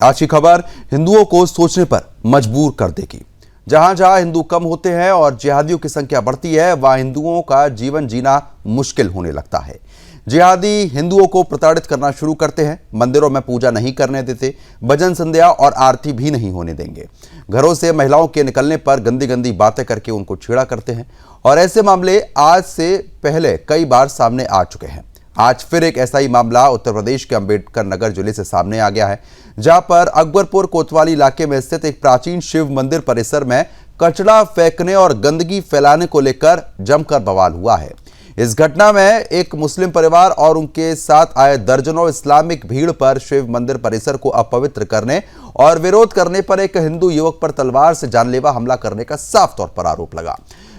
आज की खबर हिंदुओं को सोचने पर मजबूर कर देगी। जहां जहां हिंदू कम होते हैं और जिहादियों की संख्या बढ़ती है, वहां हिंदुओं का जीवन जीना मुश्किल होने लगता है। जिहादी हिंदुओं को प्रताड़ित करना शुरू करते हैं, मंदिरों में पूजा नहीं करने देते, भजन संध्या और आरती भी नहीं होने देंगे। घरों से महिलाओं के निकलने पर गंदी गंदी बातें करके उनको छेड़ा करते हैं और ऐसे मामले आज से पहले कई बार सामने आ चुके हैं। आज फिर एक ऐसा ही मामला उत्तर प्रदेश के अंबेडकर नगर जिले से सामने आ गया है, जहां पर अकबरपुर कोतवाली इलाके में स्थित एक प्राचीन शिव मंदिर परिसर में कचरा फेंकने और गंदगी फैलाने को लेकर जमकर बवाल हुआ है। इस घटना में एक मुस्लिम परिवार और उनके साथ आए दर्जनों इस्लामिक भीड़ पर शिव मंदिर परिसर को अपवित्र करने और विरोध करने पर एक हिंदू युवक पर तलवार से जानलेवा हमला करने का साफ तौर पर आरोप लगा।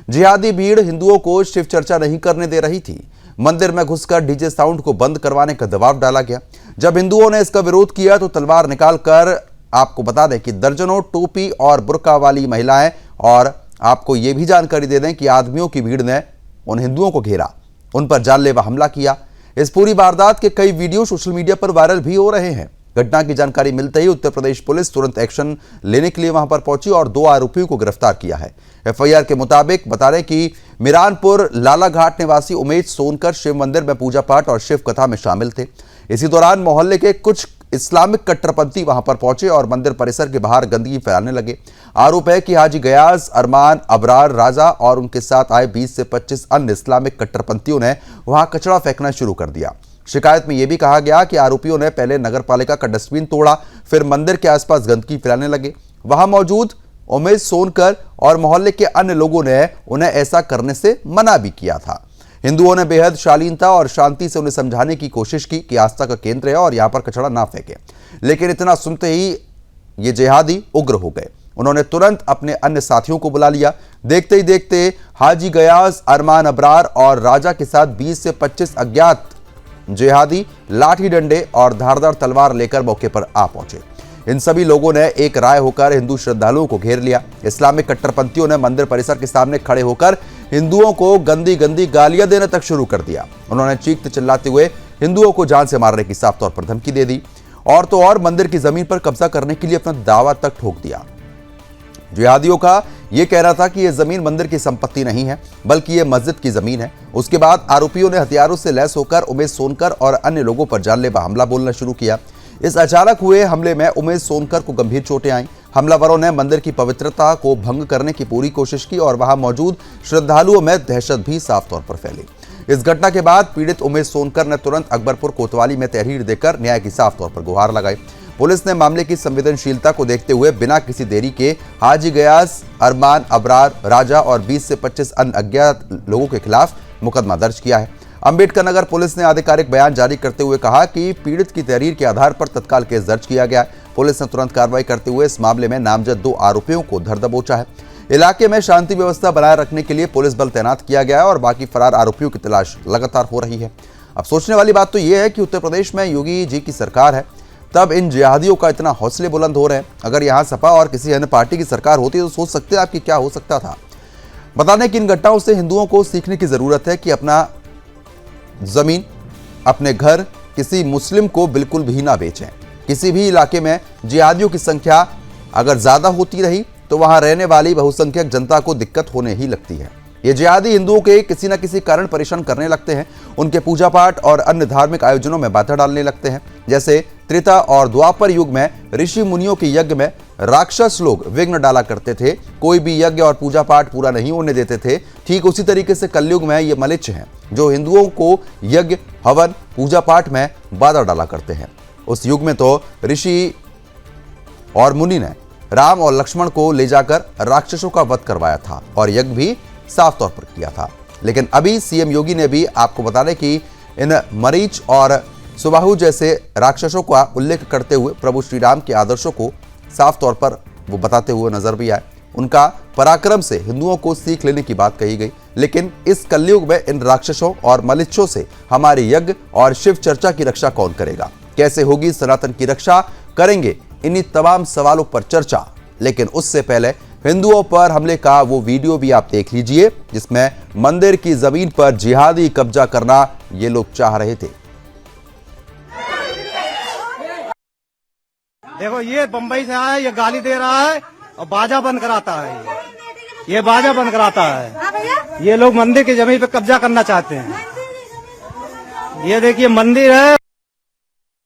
जिहादी भीड़ हिंदुओं को शिव चर्चा नहीं करने दे रही थी। मंदिर में घुसकर डीजे साउंड को बंद करवाने का दबाव डाला गया। जब हिंदुओं ने इसका विरोध किया तो तलवार निकालकर, आपको बता दें कि दर्जनों टोपी और बुर्का वाली महिलाएं, और आपको यह भी जानकारी दे दें कि आदमियों की भीड़ ने उन हिंदुओं को घेरा, उन पर जानलेवा हमला किया। इस पूरी वारदात के कई वीडियो सोशल मीडिया पर वायरल भी हो रहे हैं। घटना की जानकारी मिलते ही उत्तर प्रदेश पुलिस तुरंत एक्शन लेने के लिए वहां पर पहुंची और 2 आरोपियों को गिरफ्तार किया है। एफआईआर के मुताबिक बता रहे कि मिरानपुर लालाघाट निवासी उमेश सोनकर शिव मंदिर में पूजा पाठ और शिव कथा में शामिल थे। इसी दौरान मोहल्ले के कुछ इस्लामिक कट्टरपंथी वहां पर पहुंचे और मंदिर परिसर के बाहर गंदगी फैलाने लगे। आरोप है कि हाजी गयास, अरमान, अबरार, राजा और उनके साथ आए 20 से 25 अन्य इस्लामिक कट्टरपंथियों ने वहां कचरा फेंकना शुरू कर दिया। शिकायत में यह भी कहा गया कि आरोपियों ने पहले नगरपालिका का डस्टबिन तोड़ा, फिर मंदिर के आसपास गंदगी फैलाने लगे। वहां मौजूद उमेश सोनकर और मोहल्ले के अन्य लोगों ने उन्हें ऐसा करने से मना भी किया था। हिंदुओं ने बेहद शालीनता और शांति से उन्हें समझाने की कोशिश की कि आस्था का केंद्र है और यहां पर कचरा ना फेंके, लेकिन इतना सुनते ही ये जिहादी उग्र हो गए। उन्होंने तुरंत अपने अन्य साथियों को बुला लिया। देखते ही देखते हाजी गयास, अरमान, अबरार और राजा के साथ 20 से 25 अज्ञात जिहादी लाठी डंडे और धारदार तलवार लेकर मौके पर आ पहुंचे। इन सभी लोगों ने एक राय होकर हिंदू श्रद्धालुओं को घेर लिया। इस्लामिक कट्टरपंथियों ने मंदिर परिसर के सामने खड़े होकर हिंदुओं को गंदी गंदी गालियां देने तक शुरू कर दिया। उन्होंने चीखते चिल्लाते हुए हिंदुओं को जान से मारने की साफ तौर पर धमकी दे दी और तो और मंदिर की जमीन पर कब्जा करने के लिए अपना दावा तक ठोक दिया। जिहादियों का यह कहना था कि यह जमीन मंदिर की संपत्ति नहीं है, बल्कि यह मस्जिद की जमीन है। उसके बाद आरोपियों ने हथियारों से लैस होकर उमेश सोनकर और अन्य लोगों पर जानलेवा हमला बोलना शुरू किया। इस अचानक हुए हमले में उमेश सोनकर को गंभीर चोटें आईं। हमलावरों ने मंदिर की पवित्रता को भंग करने की पूरी कोशिश की और वहां मौजूद श्रद्धालुओं में दहशत भी साफ तौर पर फैली। इस घटना के बाद पीड़ित उमेश सोनकर ने तुरंत अकबरपुर कोतवाली में तहरीर देकर न्याय की साफ तौर पर गुहार लगाई। पुलिस ने मामले की संवेदनशीलता को देखते हुए बिना किसी देरी के हाजी गयास, अरमान, अबरार, राजा और 20 से 25 अन्य अज्ञात लोगों के खिलाफ मुकदमा दर्ज किया है। अंबेडकर नगर पुलिस ने आधिकारिक बयान जारी करते हुए कहा कि पीड़ित की तहरीर के आधार पर तत्काल केस दर्ज किया गया है। पुलिस ने तुरंत कार्रवाई करते हुए इस मामले में नामजद 2 आरोपियों को धर दबोचा है। इलाके में शांति व्यवस्था बनाए रखने के लिए पुलिस बल तैनात किया गया है और बाकी फरार आरोपियों की तलाश लगातार हो रही है। अब सोचने वाली बात तो यह है कि उत्तर प्रदेश में योगी जी की सरकार है, तब इन जिहादियों का इतना हौसले बुलंद हो रहे हैं। अगर यहाँ सपा और किसी अन्य पार्टी की सरकार होती तो सोच सकते हैं आपकी क्या हो सकता था। बताने की इन घटनाओं से हिंदुओं को सीखने की जरूरत है कि अपना जमीन, अपने घर किसी मुस्लिम को बिल्कुल भी ना बेचें। किसी भी इलाके में जिहादियों की संख्या अगर ज्यादा होती रही तो वहां रहने वाली बहुसंख्यक जनता को दिक्कत होने ही लगती है। ये जिहादी हिंदुओं के किसी न किसी कारण परेशान करने लगते हैं। उनके पूजा पाठ और अन्य धार्मिक आयोजनों में बाधा डालने लगते हैं। जैसे त्रेता और द्वापर युग में ऋषि मुनियों के यज्ञ में राक्षस लोग विघ्न डाला करते थे, कोई भी यज्ञ और पूजा पाठ पूरा नहीं होने देते थे। ठीक उसी तरीके से कलयुग में ये मलिच्छ हैं जो हिंदुओं को यज्ञ, हवन, पूजा पाठ में बाधा डाला करते हैं। उस युग में तो ऋषि और मुनि ने राम और लक्ष्मण को ले जाकर राक्षसों का वध करवाया था और यज्ञ भी साफ तौर पर किया था। लेकिन अभी सीएम योगी ने भी आपको बता दें कि इन मरीच और सुबाहु जैसे राक्षसों का उल्लेख करते हुए प्रभु श्री राम के आदर्शों को साफ तौर पर वो बताते हुए नजर भी आए। उनका पराक्रम से हिंदुओं को सीख लेने की बात कही गई। लेकिन इस कलयुग में इन राक्षसों और मलिच्छों से हमारे यज्ञ और शिव चर्चा की रक्षा कौन करेगा? कैसे होगी सनातन की रक्षा? करेंगे इन्हीं तमाम सवालों पर चर्चा। लेकिन उससे पहले हिंदुओं पर हमले का वो वीडियो भी आप देख लीजिए जिसमें मंदिर की जमीन पर जिहादी कब्जा करना ये लोग चाह रहे थे। देखो ये बम्बई से आया है, ये गाली दे रहा है और बाजा बंद कराता है। ये बाजा बंद कराता है। ये लोग मंदिर की जमीन पे कब्जा करना चाहते हैं। ये देखिए मंदिर है।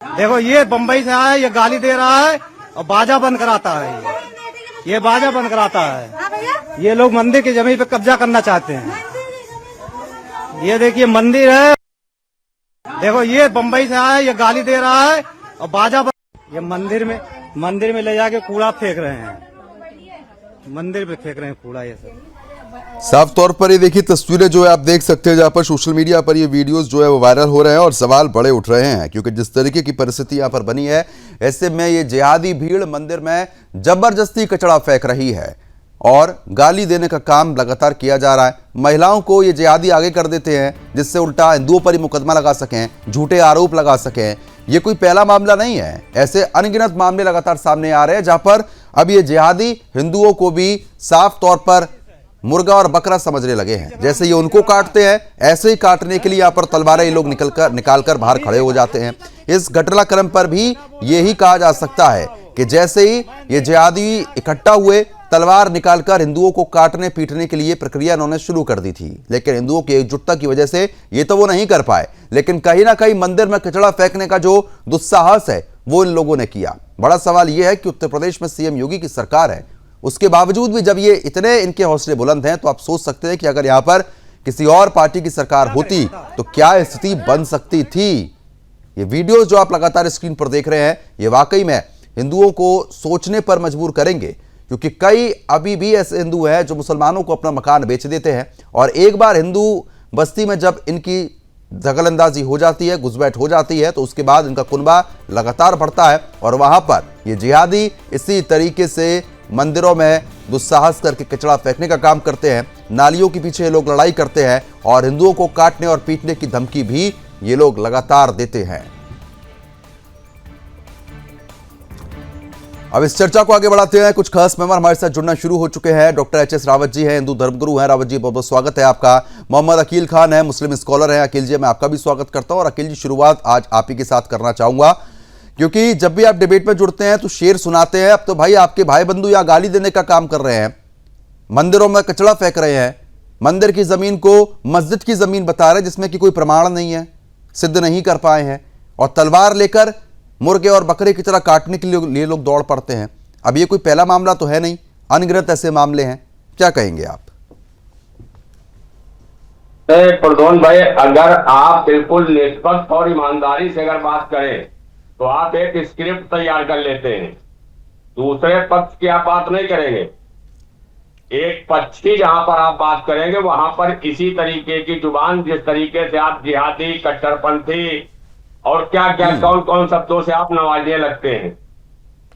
देखो ये बम्बई से आया है, ये गाली दे रहा है और बाजा बंद कराता है। ये बाजा बंद कराता है। ये लोग मंदिर की जमीन पे कब्जा करना चाहते हैं। ये देखिए मंदिर है। देखो ये बम्बई से आया है, ये गाली दे रहा है और बाजा ये मंदिर में ले जाके कूड़ा फेंक रहे हैं। मंदिर पे फेंक रहे हैं कूड़ा। ये सब साफ तौर पर ये देखिए तस्वीरें जो है आप देख सकते हैं, जहां पर सोशल मीडिया पर ये वीडियोस जो है वो वायरल हो रहे हैं और सवाल बड़े उठ रहे हैं, क्योंकि जिस तरीके की परिस्थिति यहां पर बनी है, ऐसे में ये जिहादी भीड़ मंदिर में जबरदस्ती कचरा फेंक रही है और गाली देने का काम लगातार किया जा रहा है। महिलाओं को ये जिहादी आगे कर देते हैं, जिससे उल्टा हिंदुओं पर ही मुकदमा लगा सकें, झूठे आरोप लगा सकें। ये कोई पहला मामला नहीं है, ऐसे अनगिनत मामले लगातार सामने आ रहे हैं, जहां पर अब ये जिहादी हिंदुओं को भी साफ तौर पर मुर्गा और बकरा समझने लगे हैं। जैसे ये उनको काटते हैं, ऐसे ही काटने के लिए यहाँ पर तलवारें ये लोग निकालकर बाहर खड़े हो जाते हैं। इस घटनाक्रम पर भी यही कहा जा सकता है कि जैसे ही ये जिहादी इकट्ठा हुए, तलवार निकालकर हिंदुओं को काटने पीटने के लिए प्रक्रिया उन्होंने शुरू कर दी थी, लेकिन हिंदुओं की एकजुटता की वजह से ये तो वो नहीं कर पाए। लेकिन कहीं ना कहीं मंदिर में कचरा फेंकने का जो दुस्साहस है वो इन लोगों ने किया। बड़ा सवाल यह है कि उत्तर प्रदेश में सीएम योगी की सरकार है, उसके बावजूद भी जब ये इतने इनके हौसले बुलंद हैं, तो आप सोच सकते हैं कि अगर यहां पर किसी और पार्टी की सरकार होती तो क्या स्थिति बन सकती थी। ये वीडियोस जो आप लगातार स्क्रीन पर देख रहे हैं, ये वाकई में हिंदुओं को सोचने पर मजबूर करेंगे, क्योंकि कई अभी भी ऐसे हिंदू हैं जो मुसलमानों को अपना मकान बेच देते हैं, और एक बार हिंदू बस्ती में जब इनकी दखलंदाजी हो जाती है, घुसपैठ हो जाती है, तो उसके बाद इनका कुनबा लगातार बढ़ता है और वहां पर ये जिहादी इसी तरीके से मंदिरों में दुस्साहस करके कचरा फेंकने का काम करते हैं। नालियों के पीछे ये लोग लड़ाई करते हैं और हिंदुओं को काटने और पीटने की धमकी भी ये लोग लगातार देते हैं। अब इस चर्चा को आगे बढ़ाते हैं। कुछ खास मेहमान हमारे साथ जुड़ना शुरू हो चुके हैं। Doctor HS. रावत जी हैं, हिंदू धर्मगुरु हैं। रावत जी बहुत बहुत स्वागत है आपका। मोहम्मद अकील खान है, मुस्लिम स्कॉलर हैं। अकील जी मैं आपका भी स्वागत करता हूं। और अकील जी शुरुआत आज आप ही के साथ करना चाहूंगा, क्योंकि जब भी आप डिबेट में जुड़ते हैं तो शेर सुनाते हैं। अब तो भाई आपके भाई बंधु या गाली देने का काम कर रहे हैं, मंदिरों में कचरा फेंक रहे हैं, मंदिर की जमीन को मस्जिद की जमीन बता रहे हैं, जिसमें कि कोई प्रमाण नहीं है, सिद्ध नहीं कर पाए हैं, और तलवार लेकर मुर्गे और बकरे की तरह काटने के लिए लोग दौड़ पड़ते हैं। अब ये कोई पहला मामला तो है नहीं, अनगिनत ऐसे मामले हैं। क्या कहेंगे आप? प्रदोन भाई, अगर आप बिल्कुल निष्पक्ष और ईमानदारी से अगर बात करें तो आप एक स्क्रिप्ट तैयार कर लेते हैं, दूसरे पक्ष की आप बात नहीं करेंगे। एक पक्ष की जहां पर आप बात करेंगे वहां पर इसी तरीके की जुबान, जिस तरीके से आप जिहादी, कट्टरपंथी और क्या क्या कौन कौन शब्दों से आप नवाजने लगते हैं।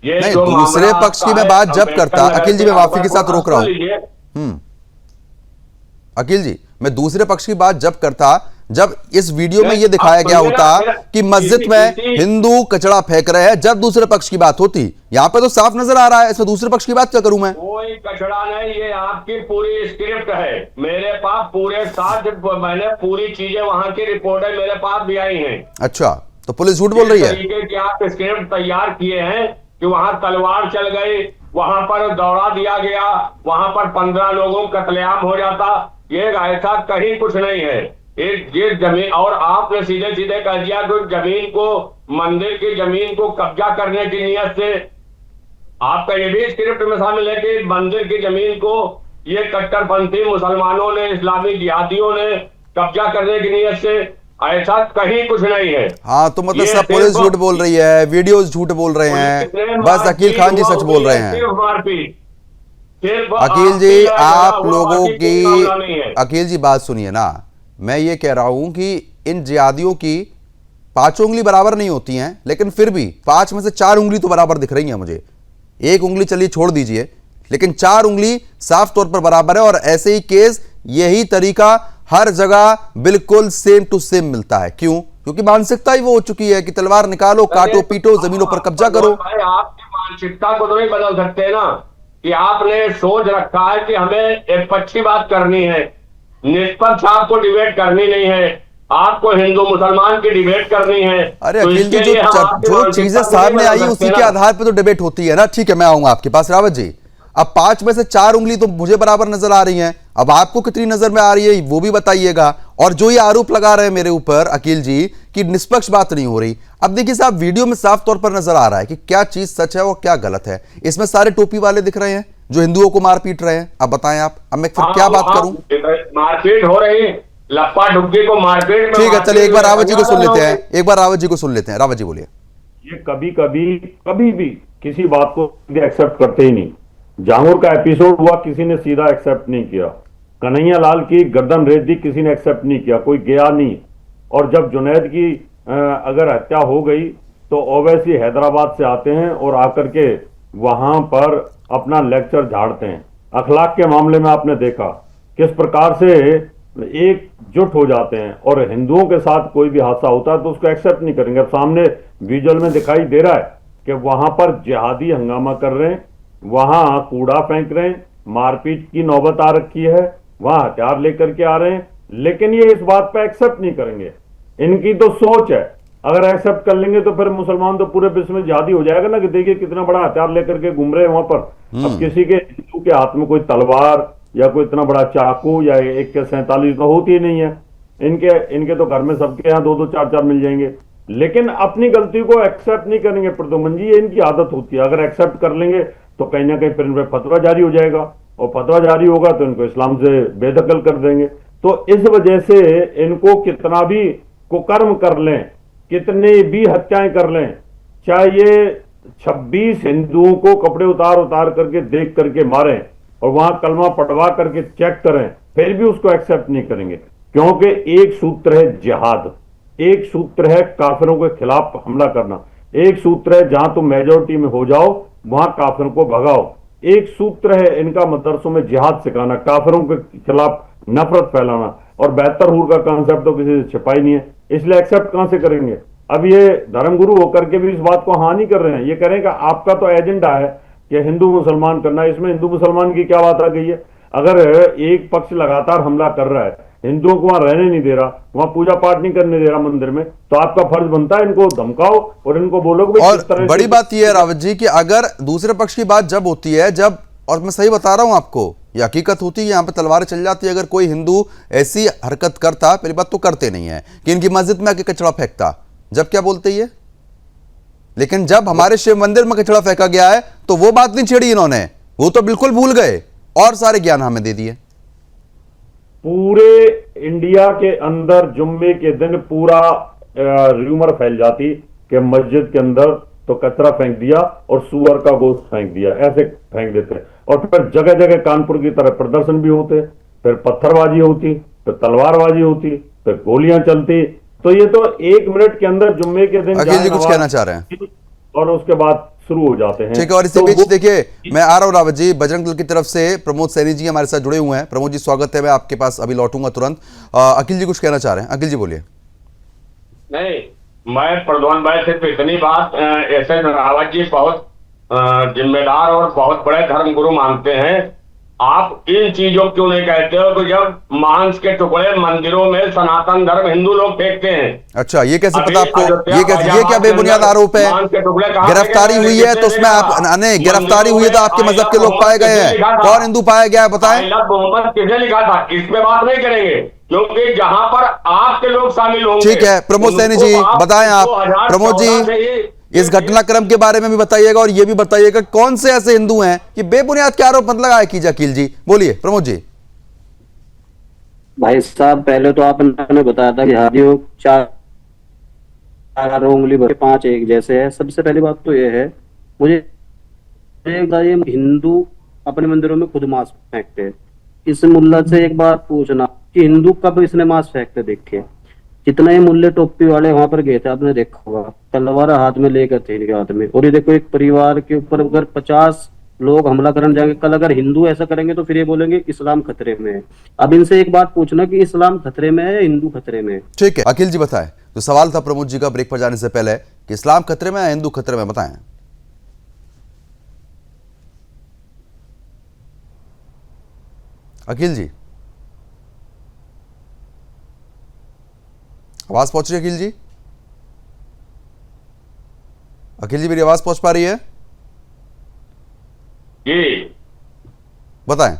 ये नहीं, दूसरे पक्ष की मैं बात जब करता, अकील जी मैं माफी के साथ रोक रहा हूं। अकील जी मैं दूसरे पक्ष की बात जब करता, जब इस वीडियो में ये दिखाया गया होता कि मस्जिद में हिंदू कचरा फेंक रहे हैं, जब दूसरे पक्ष की बात होती। यहाँ पे तो साफ नजर आ रहा है, इसमें दूसरे पक्ष की बात क्या करूं मैं? कोई कचरा नहीं, ये आपकी पूरी स्क्रिप्ट है। मेरे पास पूरे साथ मैंने पूरी चीजें वहां की रिपोर्टें मेरे पास भी आई हैं। अच्छा, तो पुलिस झूठ बोल रही है? तरीके की आप स्क्रिप्ट तैयार किए हैं कि वहां तलवार चल गई, वहां पर दौड़ा दिया गया, वहां पर 15 लोगों का कत्लेआम हो जाता। ये ऐसा कहीं कुछ नहीं है। ये जमीन, और आपने सीधे सीधे कह दिया कि जमीन को, मंदिर की जमीन को कब्जा करने की नियत से, आपका ये भी स्क्रिप्ट में शामिल है कि मंदिर की जमीन को ये कट्टरपंथी मुसलमानों ने, इस्लामी जिहादियों ने कब्जा करने की नियत से, ऐसा कहीं कुछ नहीं है। हाँ, तो मतलब सब पुलिस झूठ बोल रही है, वीडियोस झूठ बोल रहे हैं, बस अकील खान जी सच बोल रहे हैं। अकील जी आप लोगों की, अकील जी बात सुनिए ना, मैं ये कह रहा हूं कि इन जिहादियों की 5 उंगली बराबर नहीं होती हैं, लेकिन फिर भी 5 में से 4 उंगली तो बराबर दिख रही है मुझे। 1 उंगली चलिए छोड़ दीजिए, लेकिन 4 उंगली साफ तौर पर बराबर है। और ऐसे ही केस, यही तरीका हर जगह बिल्कुल सेम टू सेम मिलता है। क्यों? क्योंकि मानसिकता ही वो हो चुकी है कि तलवार निकालो, काटो, पीटो, जमीनों पर कब्जा करो। आपकी मानसिकता को तो नहीं बदल सकते ना, कि आपने सोच रखा है कि हमें एक पक्षी बात करनी है, निष्पक्ष आपको डिबेट करनी नहीं है। आपको हिंदू मुसलमान की डिबेट करनी है। अरे तो अखिल जी, इसके जो लिए हम आपकी जो मानसिकता चीजें को सामने नहीं आई बदल उसी सकते के ना। आधार पे तो डिबेट होती है ना। ठीक है, मैं आऊंगा आपके पास रावत जी। अब 5 में से 4 उंगली तो मुझे बराबर नजर आ रही हैं, अब आपको कितनी नजर में आ रही है वो भी बताइएगा। और जो ये आरोप लगा रहे हैं मेरे ऊपर अखिल जी कि निष्पक्ष बात नहीं हो रही, अब देखिए साहब, वीडियो में साफ तौर पर नजर आ रहा है कि क्या चीज सच है और क्या गलत है। इसमें सारे टोपी वाले दिख रहे हैं जो हिंदुओं को मार पीट रहे हैं। अब बताएं आप, अब मैं फिर क्या बात करूं? मारपीट हो रही, लप्पा डुग्गी को मारपीट में ठीक है, चलिए एक बार रावत जी को सुन लेते हैं, मारपीट। एक बार रावत जी को सुन लेते हैं। रावत जी बोलिए। ये कभी कभी कभी भी किसी बात को एक्सेप्ट करते ही नहीं। जांगूर का एपिसोड हुआ, किसी ने सीधा एक्सेप्ट नहीं किया। कन्हैया लाल की गर्दन रेत दी, किसी ने एक्सेप्ट नहीं किया, कोई गया नहीं। और जब जुनैद की अगर हत्या हो गई तो ओवैसी हैदराबाद से आते हैं और आकर के वहां पर अपना लेक्चर झाड़ते हैं। अखलाक के मामले में आपने देखा किस प्रकार से एकजुट हो जाते हैं, और हिंदुओं के साथ कोई भी हादसा होता है तो उसको एक्सेप्ट नहीं करेंगे। अब सामने विजुअल में दिखाई दे रहा है कि वहां पर जिहादी हंगामा कर रहे हैं, वहां कूड़ा फेंक रहे हैं, मारपीट की नौबत आ रखी है, वहां हथियार लेकर के आ रहे हैं, लेकिन ये इस बात पर एक्सेप्ट नहीं करेंगे। इनकी तो सोच है, अगर एक्सेप्ट कर लेंगे तो फिर मुसलमान तो पूरे विश्व में जिहादी हो जाएगा ना, कि देखिए कितना बड़ा हथियार लेकर के घूम रहे हैं वहां पर। अब किसी के हिंदू के हाथ में कोई तलवार या कोई इतना बड़ा चाकू या AK-47 तो होती ही नहीं है। इनके तो घर में सबके यहाँ 2-2 4-4 मिल जाएंगे, लेकिन अपनी गलती को एक्सेप्ट नहीं करेंगे प्रद्युमन जी। ये इनकी आदत होती है, अगर एक्सेप्ट कर लेंगे तो कहीं ना कहीं फिर इन पर फतवा जारी हो जाएगा, और फतवा जारी होगा तो इनको इस्लाम से बेदखल कर देंगे। तो इस वजह से इनको कितना भी कुकर्म कर लें, कितनी भी हत्याएं कर लें, चाहे ये 26 हिंदुओं को कपड़े उतार उतार करके देख करके मारें और वहां कलमा पढ़वा करके चेक करें, फिर भी उसको एक्सेप्ट नहीं करेंगे। क्योंकि एक सूत्र है जिहाद, एक सूत्र है काफिरों के खिलाफ हमला करना, एक सूत्र है जहां तुम मेजोरिटी में हो जाओ वहां काफिरों को भगाओ, एक सूत्र है इनका मदरसों में जिहाद सिखाना, काफिरों के खिलाफ नफरत फैलाना। और बेहतर हूर का कॉन्सेप्ट तो किसी से छिपाई नहीं है, इसलिए एक्सेप्ट कहां से करेंगे। अब ये धर्मगुरु होकर के भी इस बात को हाँ नहीं कर रहे हैं। ये कह रहे हैं कि आपका तो एजेंडा है कि हिंदू मुसलमान करना, इसमें हिंदू मुसलमान की क्या बात आ गई है। अगर एक पक्ष लगातार हमला कर रहा है, हिंदुओं को वहां रहने नहीं दे रहा, वहां पूजा पाठ नहीं करने दे रहा मंदिर में, तो आपका फर्ज बनता है इनको धमकाओ और इनको बोलो कि और बड़ी बात यह है रावत जी कि अगर दूसरे पक्ष की बात जब होती है, जब, और मैं सही बता रहा हूं आपको, ये हकीकत होती है, यहाँ पे तलवारें चल जाती है। अगर कोई हिंदू ऐसी हरकत करता, पहली बात तो करते नहीं है कि इनकी मस्जिद में आके कचरा फेंकता, जब क्या बोलते ही है, लेकिन जब हमारे शिव मंदिर में कचरा फेंका गया है तो वो बात नहीं छेड़ी इन्होंने, वो तो बिल्कुल भूल गए और सारे ज्ञान हमें दे दिए। पूरे इंडिया के अंदर जुम्मे के दिन पूरा र्यूमर फैल जाती कि मस्जिद के अंदर तो कचरा फेंक दिया और सुअर का गोश्त फेंक दिया, ऐसे फेंक देते। और फिर जगह जगह कानपुर की तरह प्रदर्शन भी होते, फिर पत्थरबाजी होती, फिर तलवारबाजी होती, फिर गोलियां चलती। तो ये तो 1 मिनट के अंदर जुम्मे के दिन अखिल जी कुछ कहना चाह रहे हैं और उसके बाद शुरू हो जाते हैं। ठीक है, और इसी बीच देखिए मैं आ रहा हूं रावत जी, बजरंग दल की तरफ से प्रमोद सैनी जी हमारे साथ जुड़े हुए हैं। प्रमोद जी स्वागत है, मैं आपके पास अभी लौटूंगा तुरंत। अखिल जी कुछ कहना चाह रहे हैं, अखिल जी बोलिए। नहीं, मैं प्रद्युमन भाई सिर्फ इतनी बात, ऐसे रावत जी बहुत जिम्मेदार और बहुत बड़े धर्मगुरु मानते हैं, आप इन चीजों क्यों नहीं कहते हो कि जब मांस के टुकड़े मंदिरों में सनातन धर्म हिंदू लोग फेंकते हैं। अच्छा, ये कैसे पता आपको? अयोध्या ये क्या बेबुनियाद आरोप है? मांस के टुकड़े कहाँ गिरफ्तारी फेंके गए? हुई है तो उसमें आप नहीं, गिरफ्तारी हुई है तो आपके मजहब के लोग पाए गए हैं, कौन हिंदू पाया गया है बताएं? मोहम्मद किसने लिखा था, इसमें बात नहीं करेंगे क्योंकि जहां पर आपके लोग शामिल होंगे। ठीक है, प्रमोद सैनी जी बताएं आप। प्रमोद जी इस घटनाक्रम के बारे में भी बताइएगा और ये भी बताइएगा कौन से ऐसे हिंदू हैं कि बेबुनियाद के आरोप मत लगाया कीजिए। अखिल जी बोलिए। प्रमोद जी। भाई साहब, पहले तो आपने बताया था कि हाजियों 4 उंगली भर 5 एक जैसे है। सबसे पहली बात तो ये है, मुझे ये हिंदू अपने मंदिरों में खुद मांस फेंकते हैं। इस मुल्ला से एक बात पूछना कि हिंदू कब इसने मांस फेंकते देखे? जितना ही मुल्ले टोपी वाले वहां पर गए थे, आपने देखा होगा, तलवार हाथ में लेकर थे इनके हाथ में। और ये देखो, एक परिवार के ऊपर अगर 50 लोग हमला करने जाएंगे, कल अगर हिंदू ऐसा करेंगे तो फिर ये बोलेंगे इस्लाम खतरे में है। अब इनसे एक बात पूछना कि इस्लाम खतरे में है या हिंदू खतरे में है? ठीक है, अखिल जी बताएं। तो सवाल था प्रमोद जी का ब्रेक पर जाने से पहले कि इस्लाम खतरे में है, हिंदू खतरे में, बताएं। अखिल जी। आवाज पहुंच रही है अखिल जी? अखिल जी मेरी आवाज पहुंच पा रही है? जी बताएं।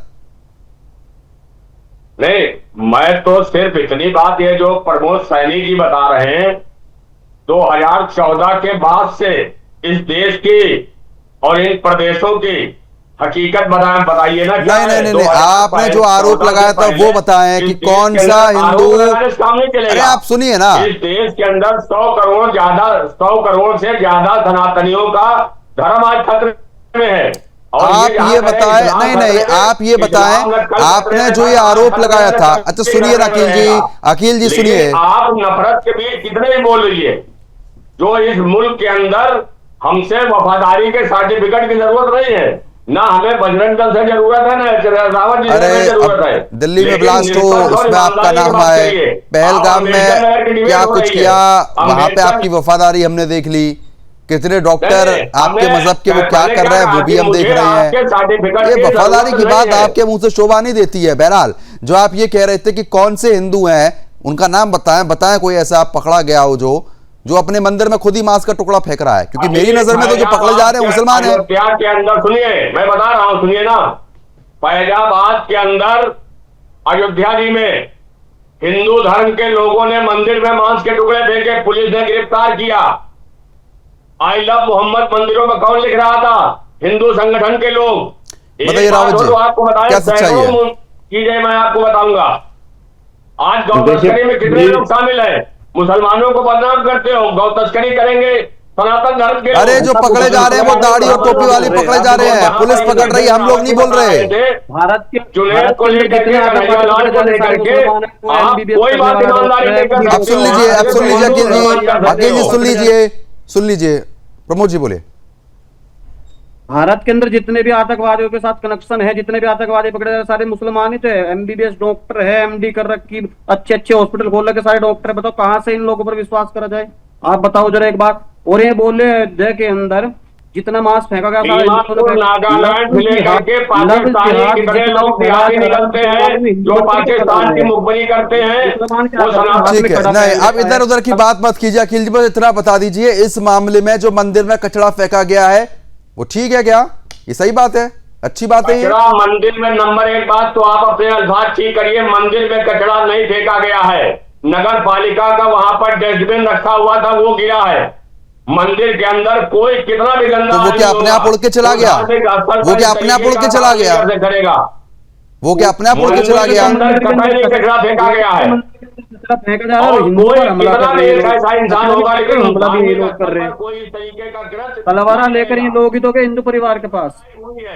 नहीं, मैं तो सिर्फ इतनी बात ये जो प्रमोद सैनी जी बता रहे हैं 2014 के बाद से इस देश की और इन प्रदेशों की हकीकत बताइए ना। क्या नहीं है? नहीं नहीं, आपने जो आरोप लगाया था वो बताएं कि कौन सा हिंदू। अरे आप सुनिए ना, इस देश के अंदर 100 करोड़ से ज्यादा सनातनियों का धर्म आज खतरे में है। आप ये बताएं, नहीं नहीं, आप ये बताएं, आपने जो ये आरोप लगाया था। अच्छा सुनिए ना अखिल जी, अखिल जी सुनिए। आप नफरत के बीच कितने ही बोल रही है। जो इस मुल्क के अंदर हमसे वफादारी के सर्टिफिकेट की जरूरत नहीं है, ना हमें बजरंग दल से जरूरत है, ना रावत जी से जरूरत है। दिल्ली में ब्लास्ट हो उसमें आपका नाम आए, पहलगाम में क्या कुछ किया वहां पे आपकी वफादारी हमने देख ली, कितने डॉक्टर आपके मजहब के वो क्या कर रहे हैं वो भी हम देख रहे हैं। ये वफादारी की बात आपके मुंह से शोभा नहीं देती है। बहरहाल जो आप ये कह रहे थे कि कौन से हिंदू हैं उनका नाम बताएं कोई ऐसा पकड़ा गया हो जो अपने मंदिर में खुद ही मांस का टुकड़ा फेंक रहा है, क्योंकि मेरी नजर में तो जो पकड़े जा रहे हैं मुसलमान हैं। अयोध्या के अंदर सुनिए, मैं बता रहा हूं, सुनिए ना। फैजाबाद के अंदर अयोध्या जी में हिंदू धर्म के लोगों ने मंदिर में मांस के टुकड़े फेंके, पुलिस ने गिरफ्तार किया। आई लव मोहम्मद मंदिरों में कौन लिख रहा था? हिंदू संगठन के लोग। बताइए रावत जी, आपको क्या सच्चाई है? चीजें मैं आपको बताऊंगा। आज गौ तस्करी में कितने लोग शामिल हैं? मुसलमानों को बदनाम करते हो, गौ तस्करी करेंगे सनातन धर्म के। अरे जो पकड़े जा रहे हैं वो दाढ़ी और टोपी वाली पकड़े जा रहे हैं, पुलिस पकड़ रही है, हम लोग नहीं बोल रहे। भारत के जुनेद को लेकर के, कन्हैयालाल को लेकर के आप कोई बात ईमानदारी लेकर। अब सुन लीजिए अखिल जी सुन लीजिए प्रमोद जी बोले। भारत के अंदर जितने भी आतंकवादियों के साथ कनेक्शन है, जितने भी आतंकवादी पकड़े जा सारे मुसलमान ही थे। एमबीबीएस डॉक्टर है, एमडी कर रखी, अच्छे हॉस्पिटल खोल रखे सारे डॉक्टर है। बताओ कहां से इन लोगों पर विश्वास करा जाए? आप बताओ जरा एक बात। और ये बोले अयोध्या के अंदर जितना मांस फेंका गया नागालैंड से लेकर के पाकिस्तानी कितने लोग बिहारी निकलते हैं जो पाकिस्तान की मुखबरी करते हैं। ठीक है, नहीं अब इधर उधर की बात मत कीजिए अखिल जी, बस इतना बता दीजिए इस मामले में जो मंदिर में कचरा फेंका गया है वो ठीक है क्या? ये सही बात है, अच्छी बात है? कचरा मंदिर में नंबर एक बात तो आप अपने अल्फाज ठीक करिए, मंदिर में कचरा नहीं फेंका गया है। नगर पालिका का वहां पर डस्टबिन रखा हुआ था, वो गिरा है। मंदिर के अंदर कोई कितना भी गंदा तो वो क्या अपने आप उड़ के चला गया? वो क्या अपने आप उड़ के चला गया? वो क्या अपने आप उड़ के चला गया? कचरा फेंका गया है। फेंका जा रहा है, तलवारा लेकर ये लोग ही तो हिंदू परिवार के पास।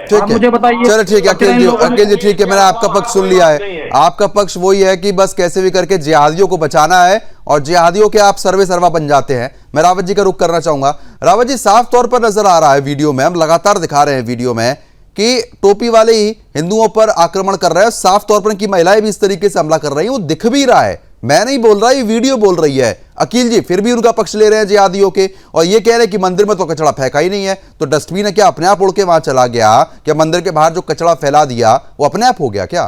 ठीक है, मुझे बताइए। चलो ठीक है अखिल जी ठीक है, मैंने आपका पक्ष सुन लिया है। आपका पक्ष वही है कि बस कैसे भी करके जिहादियों को बचाना है और जिहादियों के आप सर्वे सर्वा बन जाते हैं। मैं रावत जी का रुख करना चाहूंगा। रावत जी साफ तौर पर नजर आ रहा है वीडियो में, हम लगातार दिखा रहे हैं वीडियो में कि टोपी वाले ही हिंदुओं पर आक्रमण कर रहे हैं। साफ तौर पर कि महिलाएं भी इस तरीके से हमला कर रही हैं, वो दिख भी रहा है। मैं नहीं बोल रहा, ये वीडियो बोल रही है। अखिल जी फिर भी उनका पक्ष ले रहे हैं जिहादियों के और ये कह रहे हैं कि मंदिर में तो कचरा फेंका ही नहीं है, तो डस्टबिन है क्या अपने आप उड़ के वहां चला गया? क्या मंदिर के बाहर जो कचरा फैला दिया वो अपने आप हो गया क्या?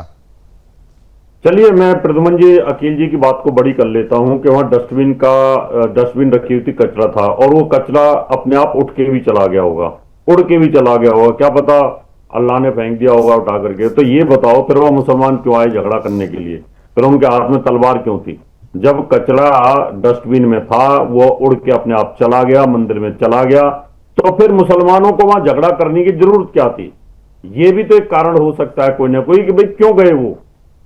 चलिए मैं प्रद्युमन जी अकील जी की बात को बड़ी कर लेता हूं कि वहां डस्टबिन रखी हुई थी, कचरा था और वो कचरा अपने आप उठ के भी चला गया होगा, उड़ के भी चला गया होगा, क्या पता अल्लाह ने फेंक दिया होगा उठा करके। तो ये बताओ फिर वो मुसलमान क्यों आए झगड़ा करने के लिए? फिर उनके हाथ में तलवार क्यों थी? जब कचरा डस्टबिन में था वो उड़ के अपने आप चला गया, मंदिर में चला गया, तो फिर मुसलमानों को वहां झगड़ा करने की जरूरत क्या थी? ये भी तो एक कारण हो सकता है कोई ना कोई कि भाई क्यों गए वो,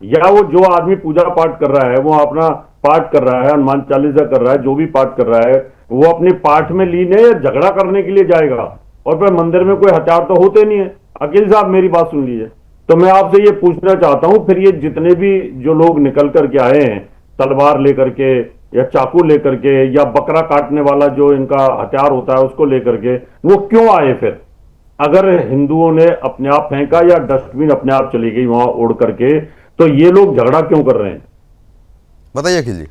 या वो जो आदमी पूजा पाठ कर रहा है वो अपना पाठ कर रहा है, हनुमान चालीसा कर रहा है, जो भी पाठ कर रहा है वो अपने पाठ में लीन है या झगड़ा करने के लिए जाएगा? और फिर मंदिर में कोई हथियार तो होते नहीं है। अकील साहब मेरी बात सुन लीजिए, तो मैं आपसे ये पूछना चाहता हूं फिर ये जितने भी जो लोग निकल करके आए हैं तलवार लेकर के या चाकू लेकर के या बकरा काटने वाला जो इनका हथियार होता है उसको लेकर के, वो क्यों आए? फिर अगर हिंदुओं ने अपने आप फेंका या डस्टबिन अपने आप चली गई वहां उड़ करके, तो ये लोग झगड़ा क्यों कर रहे हैं? बताइए अखिल जी।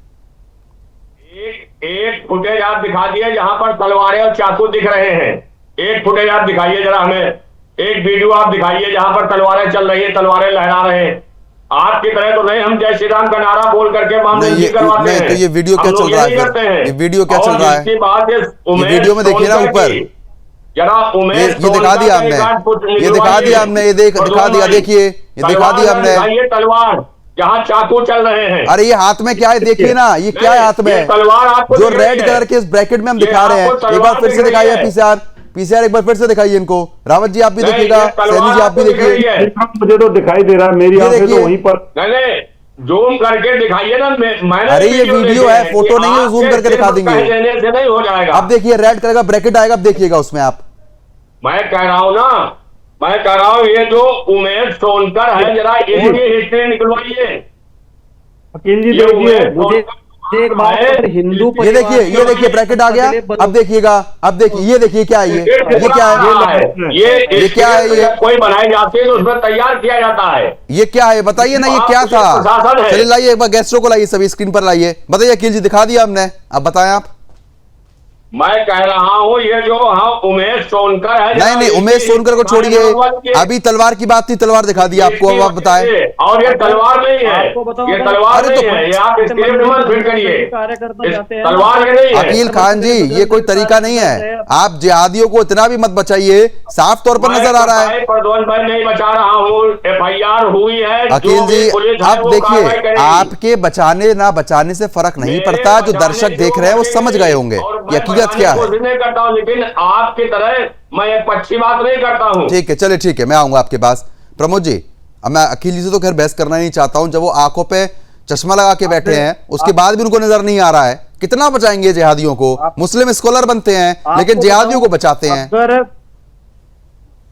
एक फुटेज आप दिखा दिए जहां पर तलवारें और चाकू दिख रहे हैं। एक फुटेज आप दिखाइए जरा हमें, एक वीडियो आप दिखाइए जहां पर तलवारें चल रही है, तलवारें लहरा रहे हैं। आपकी तरह तो नहीं हम जय श्री राम का नारा बोल करके नहीं, मामूली ये करवाते नहीं, हैं। तो ये वीडियो क्या हम लोग चल रहा है ये नहीं फिर? करते हैं। ये वीडियो क्या चल और रहा है? जिसकी बात है उमेश वीडियो में देखिए ना सोनकर ऊपर। की, जरा ये उमेश दिखा दिया आपने, ये दिखा दिया आपने, ये दिखा दिया, देखिए ये दिखा दिया आपने। ये तलवार जहाँ चाकू चल रहे हैं। अरे ये हाथ में क्या है देखिए ना, ये क्या है हाथ ये में? तलवार आपको जो दिख रही रेड है। कलर के इस ब्रैकेट में हम ये दिखा रहे हैं, आपको एक बार तलवार फिर से दिख रही दिखाइए है। पीसीआर एक बार फिर से दिखाइए इनको। रावत जी आप भी नहीं, देखिएगा, ये तलवार सैनी जी आप भी आपको दिख रही देखिए। है। मुझे तो दिखाई दे रहा है, मेरी ये आंखें तो देखिए। वहीं पर। नहीं जूम करके दिखाइए ना। मैंने अरे ये वीडियो देखे है, हैं फोटो कि नहीं है, जूम आपके करके दिखा सिर्फ देंगे। कह देने से नहीं हो जाएगा। अब देखिए रेड कलर का ब्रैकेट आएगा, अब देखिएगा उसमें आप। मैं कह रहा हूँ ना, मैं कह रहा हूँ ये जो उमेश सोनकर है जरा इसकी हिस्ट्री निकलवाइए। अकील जी ये देखिए, उमेश मुझे सोनकर एक बात है। तो हिंदू ये देखिए ब्रैकेट आ गया, अब देखिएगा, अब देखिए ये देखिए क्या है, ये क्या है? ये क्या है ये? कोई बनाई जाती है तो उसमें तैयार किया जाता है। ये क्या है बताइए ना, ये क्या था? प्रशासन है। चलिए लाइए एक बार गैस्ट्रो को लाइए, सभी स्क्रीन पर लाइए, बताइए अकील जी दिखा दिया हमने, अब बताएं आप। मैं कह रहा हूँ ये जो हम उमेश सोनकर है नहीं नहीं, उमेश सोनकर को छोड़िए, अभी तलवार की बात थी, तलवार दिखा दी आपको, अब आप बताएं। और ये तलवार नहीं है, आपको बताऊं ये अगर- तलवार अरे नहीं तो- है, ये आप स्क्रिप्ट मत फिट करिए। कार्यकर्ता इस जाते हैं तलवार ये नहीं है। अकील खान जी ये कोई तरीका नहीं है, आप जिहादियों को इतना भी मत बचाइए, साफ तौर पर नजर आ रहा है। प्रद्योत भाई नहीं बचा रहा हूँ, FIR हुई है। अकील जो भी जी पुलिस है अब वो देखिए, कार्रवाई करेगी। आपके बचाने ना बचाने से फर्क नहीं मेरे पड़ता, जो बचाने दर्शक की देख रहे हैं वो कोशिश समझ गए होंगे और मैं ये हकीकत बचाने क्या की है। कोशिश नहीं करता हूँ, लेकिन आपकी तरह मैं एक पक्षी बात नहीं करता हूँ। ठीक है, चलिए ठीक है, मैं आऊंगा आपके पास। प्रमोद जी, अब मैं अकील जी से तो खैर बहस करना नहीं चाहता हूं, जब वो आंखों पे चश्मा लगा के बैठे हैं उसके बाद भी उनको नजर नहीं आ रहा है, कितना बचाएंगे जिहादियों को? मुस्लिम स्कॉलर बनते हैं लेकिन जिहादियों को बचाते हैं।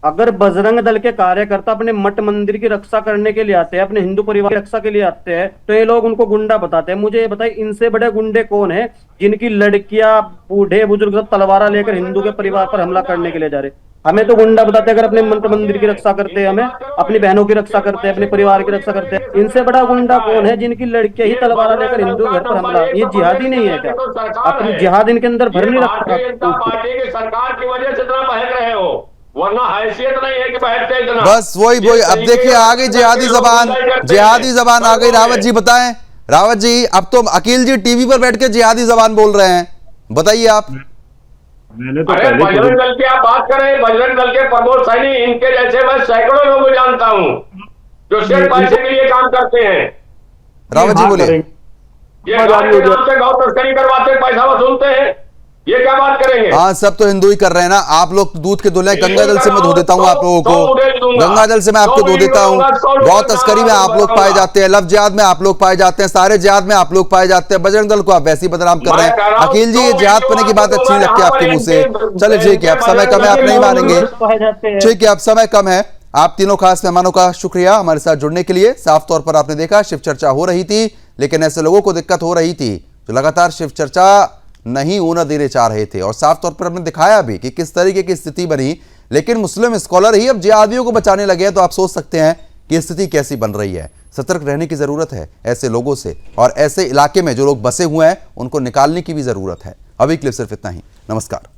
अगर बजरंग दल के कार्यकर्ता अपने मठ मंदिर की रक्षा करने के लिए आते हैं, अपने हिंदू परिवार की रक्षा के लिए आते हैं, तो ये लोग उनको गुंडा बताते हैं। मुझे ये बताइए इनसे बड़े गुंडे कौन हैं जिनकी लड़कियां बूढ़े बुजुर्ग सब तलवारा लेकर हिंदू के परिवार पर हमला करने के लिए जा रहे? हमें तो गुंडा बताते हैं अगर अपने मठ मंदिर की रक्षा करते हैं, हमें अपनी बहनों की रक्षा करते हैं, अपने परिवार की रक्षा करते हैं। इनसे बड़ा गुंडा कौन है जिनकी लड़कियां ही तलवारा लेकर हिंदू घर पर हमला? ये जिहादी नहीं है क्या? अपनी जिहाद इनके अंदर भर नहीं भारतीय जनता रखा। पार्टी की सरकार की वजह से इतना बहक रहे हो, वरना हैसियत नहीं है कि बहकते इतना। बस वही अब देखिए आ गई जिहादी जबान, जिहादी जबान आ गई। रावत जी बताएं, रावत जी अब तो अकील जी टीवी पर बैठ के जिहादी जबान बोल रहे हैं, बताइए आप। मैंने तो अरे पहले बजरंग दल की आप बात करें, बजरंग दल के प्रमोद सैनी इनके जैसे मैं सैकड़ों लोगों को जानता हूँ जो सिर्फ पैसे के लिए काम करते हैं। रावत जी बोलिए। ये गांव के नाम से गौ तस्करी करवाते हैं, पैसा वसूलते हैं, ये क्या बात करेंगे? हाँ सब तो हिंदू ही कर रहे हैं ना, आप लोग तो दूध के धुले, गंगा जल से मैं धो देता हूँ आप लोगों को, गंगा जल से मैं आपको धो देता हूँ। गौ तस्करी में आप लोग पाए जाते हैं, लव जिहाद में आप लोग पाए जाते हैं, सारे जिहाद में आप लोग पाए जाते हैं, बजरंग दल को आप वैसे ही बदनाम कर रहे हैं। अकील जी ये जिहाद पने की बात अच्छी नहीं लगती आपके मुंह से। चलिए ठीक है, अब समय कम है, आप नहीं मानेंगे, ठीक है अब समय कम है। आप तीनों खास मेहमानों का शुक्रिया हमारे साथ जुड़ने के लिए। साफ तौर पर आपने देखा शिव चर्चा हो रही थी, लेकिन ऐसे लोगों को दिक्कत हो रही थी जो लगातार शिव चर्चा नहीं होना देने चाह रहे थे, और साफ तौर पर हमने दिखाया भी कि किस तरीके की स्थिति बनी। लेकिन मुस्लिम स्कॉलर ही अब जिहादियों को बचाने लगे हैं, तो आप सोच सकते हैं कि स्थिति कैसी बन रही है। सतर्क रहने की जरूरत है ऐसे लोगों से, और ऐसे इलाके में जो लोग बसे हुए हैं उनको निकालने की भी जरूरत है। अभी के लिए सिर्फ इतना ही, नमस्कार।